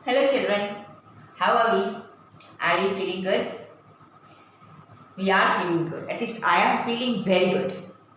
Hello children, how are we? Are you feeling good? We are feeling good. At least I am feeling very good.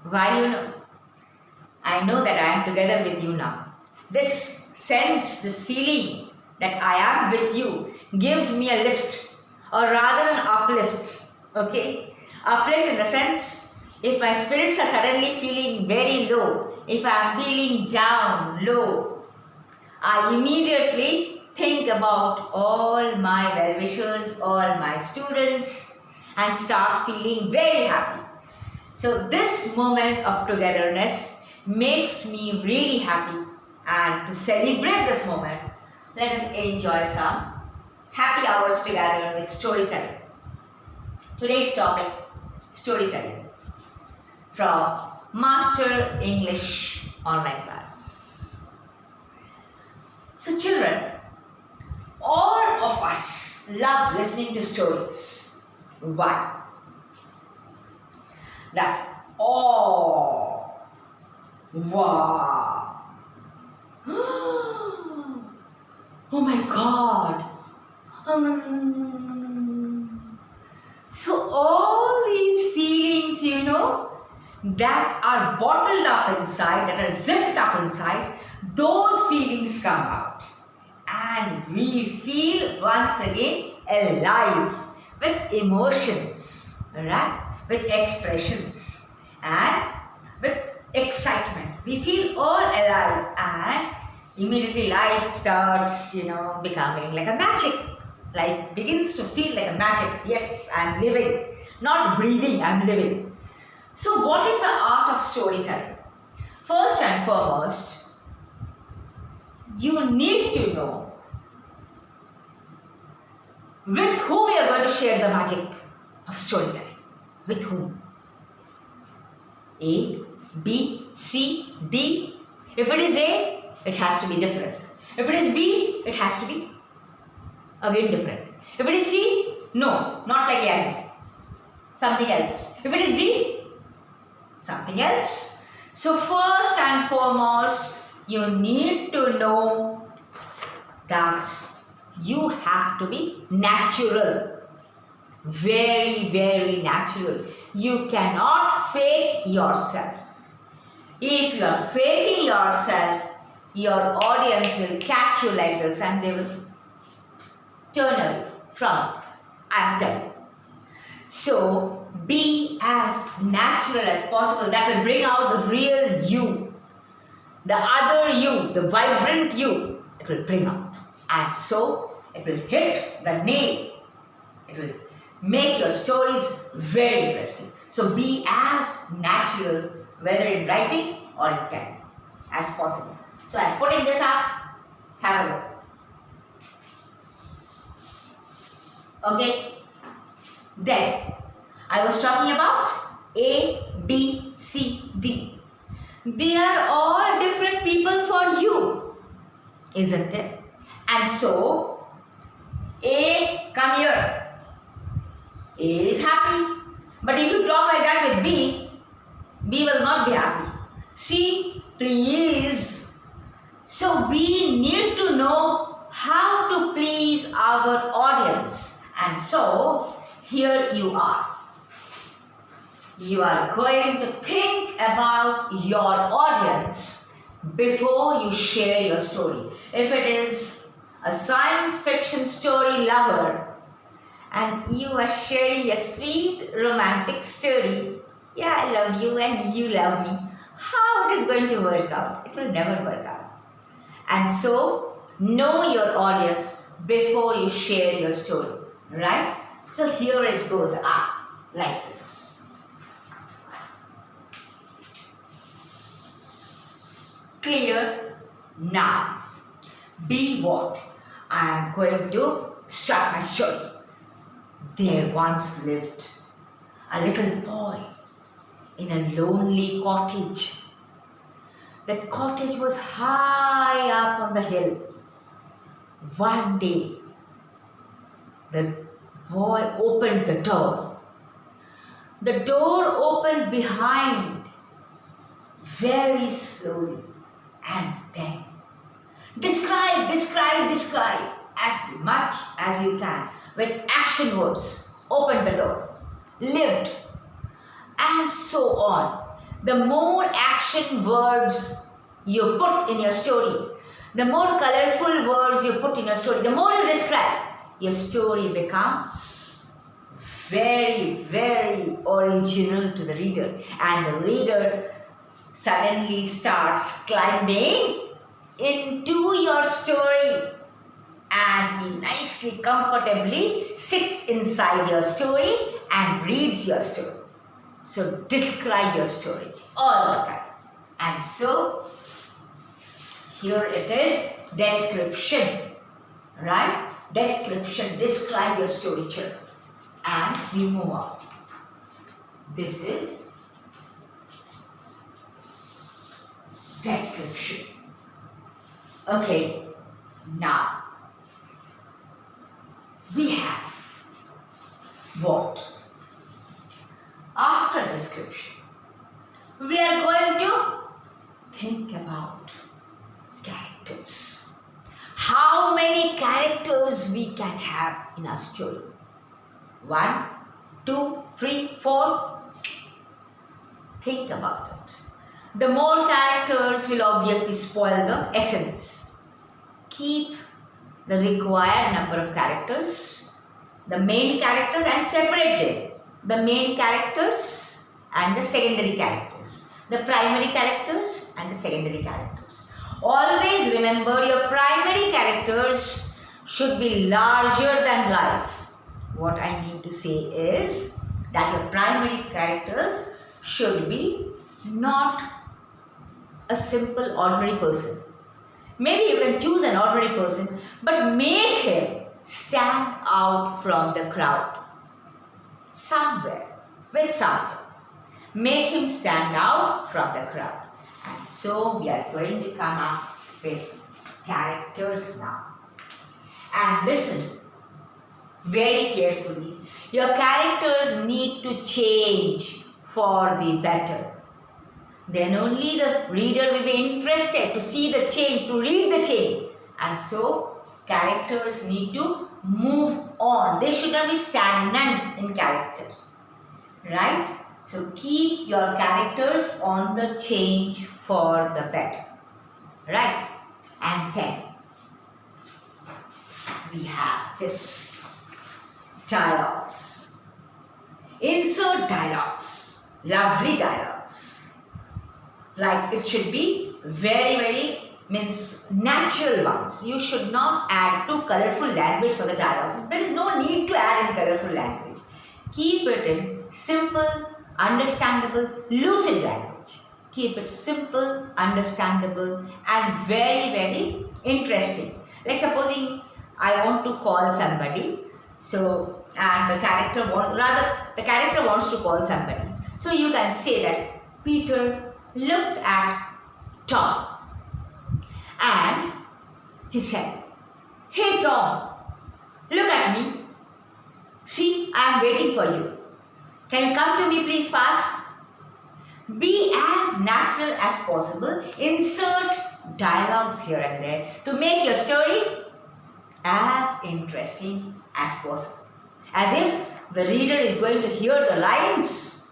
Why you know? I know that I am together with you now. This sense, this feeling that I am with you gives me a lift or rather an uplift. Okay? Uplift in the sense if my spirits are suddenly feeling very low, if I am feeling down, low, I immediately think about all my well-wishers, all my students and start feeling very happy. So this moment of togetherness makes me really happy, and to celebrate this moment, let us enjoy some happy hours together with storytelling. Today's topic, storytelling from Master English online class. So children, all of us love listening to stories. Why? That awe, wow, oh my God. So all these feelings, that are bottled up inside, that are zipped up inside, those feelings come out. And we feel once again alive with emotions, right? With expressions and with excitement. We feel all alive and immediately life starts, becoming like a magic. Life begins to feel like a magic. Yes, I'm living. Not breathing, I'm living. So what is the art of storytelling? First and foremost, you need to know with whom you are going to share the magic of storytelling. With whom? A, B, C, D. If it is A, it has to be different. If it is B, it has to be again different. If it is C, no, not like A. Something else. If it is D, something else. So first and foremost, you need to know that you have to be natural. Very, very natural. You cannot fake yourself. If you are faking yourself, your audience will catch you like this and they will turn away from it. I'm telling you. So be as natural as possible. That will bring out the real you. The other you, the vibrant you, it will bring out. And so it will hit the nail. It will make your stories very interesting. So be as natural, whether in writing or in telling, as possible. So I'm putting this up. Have a look. Okay. Then I was talking about A, B, C, D. They are all different people for you, isn't it? And so A, come here. A is happy. But if you talk like that with B, B will not be happy. C, please. So we need to know how to please our audience. And so here you are. You are going to think about your audience before you share your story. If it is a science fiction story lover, and you are sharing a sweet romantic story, yeah, I love you and you love me, how it is going to work out? It will never work out. And so, know your audience before you share your story, right? So here it goes up, like this. Clear? Now, be what? I am going to start my story. There once lived a little boy in a lonely cottage. That cottage was high up on the hill. One day, the boy opened the door. The door opened behind very slowly, and then describe, as much as you can with action words. Opened the door, lived, and so on. The more action verbs you put in your story, the more colorful words you put in your story, the more you describe, your story becomes very, very original to the reader. And the reader suddenly starts climbing into your story. And he nicely, comfortably sits inside your story and reads your story. So describe your story all the time. And so here it is, description, right? Description, describe your story, children. And we move on. This is description. Okay, now we have what? After description, we are going to think about characters. How many characters we can have in our story? 1, 2, 3, 4. Think about it. The more characters will obviously spoil the essence. Keep the required number of characters, the main characters, and separate them. The main characters and the secondary characters. The primary characters and the secondary characters. Always remember your primary characters should be larger than life. What I mean to say is that your primary characters should be not a simple ordinary person. Maybe you can choose an ordinary person, but make him stand out from the crowd. Somewhere, with something. Make him stand out from the crowd. And so we are going to come up with characters now. And listen very carefully. Your characters need to change for the better. Then only the reader will be interested to see the change, to read the change. And so, characters need to move on. They should not be stagnant in character. Right? So, keep your characters on the change for the better. Right? And then, we have this dialogues. Insert dialogues. Lovely dialogues. Like it should be very means natural ones. You should not add too colorful language for the dialogue. There is no need to add any colorful language. Keep it in simple, understandable, lucid language. Keep it simple, understandable, and very interesting. Like supposing I want to call somebody, so and the character wants to call somebody. So you can say that Peter looked at Tom and he said, "Hey Tom, look at me. See, I am waiting for you. Can you come to me please fast?" Be as natural as possible. Insert dialogues here and there to make your story as interesting as possible. As if the reader is going to hear the lines,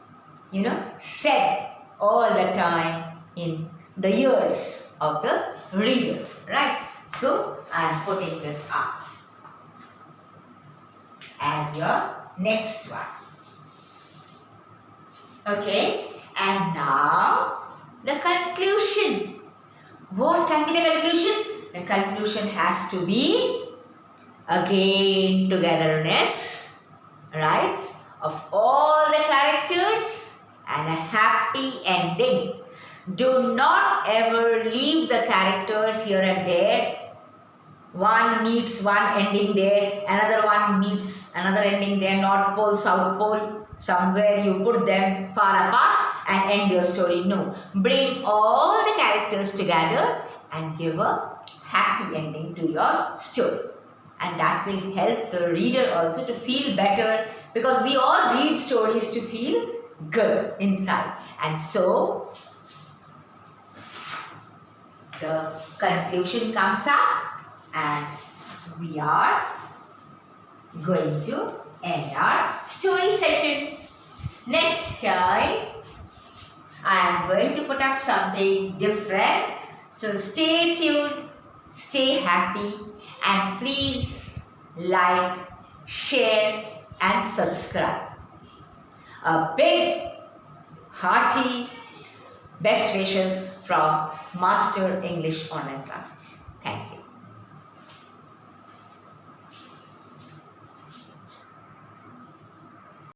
said all the time in the ears of the reader, right? So, I am putting this up as your next one. Okay, and now the conclusion. What can be the conclusion? The conclusion has to be again togetherness, right, of all the characters and a happy ending. Do not ever leave the characters here and there. One needs one ending there, another one needs another ending there, North Pole, South Pole, somewhere you put them far apart and end your story. No, bring all the characters together and give a happy ending to your story. And that will help the reader also to feel better, because we all read stories to feel good inside. And so, the conclusion comes up and we are going to end our story session. Next time, I am going to put up something different. So stay tuned, stay happy, and please like, share, and subscribe. A big, hearty best wishes from Master English Online Classes. Thank you.